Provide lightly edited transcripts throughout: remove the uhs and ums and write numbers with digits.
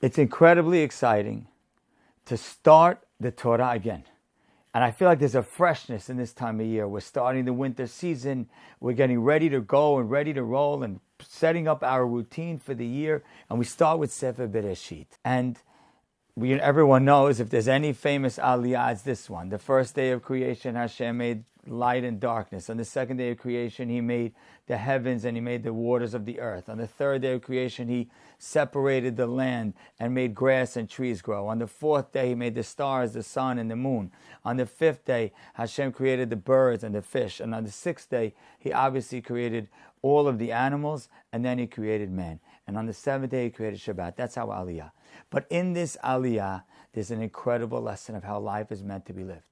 It's incredibly exciting to start the Torah again. And I feel like there's a freshness in this time of year. We're starting the winter season. We're getting ready to go and ready to roll and setting up our routine for the year. And we start with Sefer Bereshit. And everyone knows if there's any famous aliyah, it's this one. The first day of creation, Hashem made light and darkness. On the second day of creation, He made the heavens and He made the waters of the earth. On the third day of creation, He separated the land and made grass and trees grow. On the fourth day, He made the stars, the sun, and the moon. On the fifth day, Hashem created the birds and the fish. And on the sixth day, He obviously created all of the animals, and then He created man. And on the seventh day, He created Shabbat. That's our aliyah. But in this aliyah, there's an incredible lesson of how life is meant to be lived.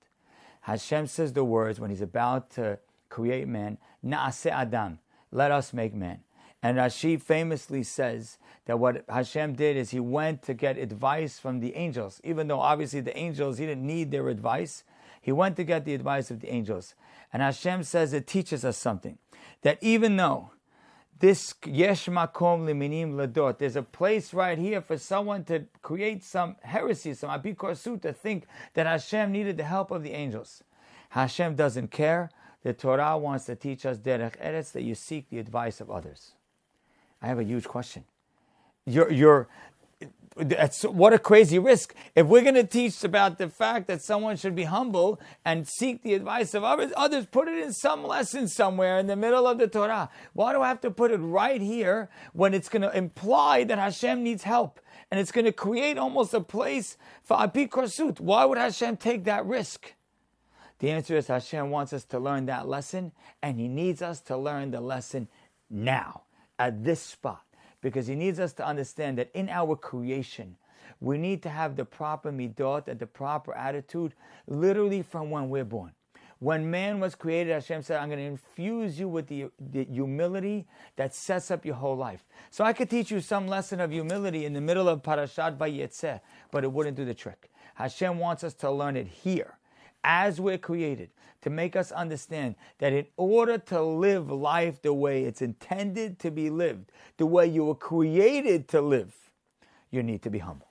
Hashem says the words when He's about to create man, Na'aseh Adam, let us make man. And Rashi famously says that what Hashem did is He went to get advice from the angels. Even though obviously the angels, He didn't need their advice. He went to get the advice of the angels. And Hashem says it teaches us something. That even though this yesh makom liminim ladot, there's a place right here for someone to create some heresy, some apikorsu, to think that Hashem needed the help of the angels. Hashem doesn't care. The Torah wants to teach us derech eretz, that you seek the advice of others. I have a huge question. What a crazy risk. If we're going to teach about the fact that someone should be humble and seek the advice of others, put it in some lesson somewhere in the middle of the Torah. Why do I have to put it right here when it's going to imply that Hashem needs help? And it's going to create almost a place for apikorsut. Why would Hashem take that risk? The answer is Hashem wants us to learn that lesson, and He needs us to learn the lesson now, at this spot. Because He needs us to understand that in our creation, we need to have the proper midot and the proper attitude literally from when we're born. When man was created, Hashem said, I'm going to infuse you with the humility that sets up your whole life. So I could teach you some lesson of humility in the middle of Parashat Vayetzeh, but it wouldn't do the trick. Hashem wants us to learn it here, as we're created, to make us understand that in order to live life the way it's intended to be lived, the way you were created to live, you need to be humble.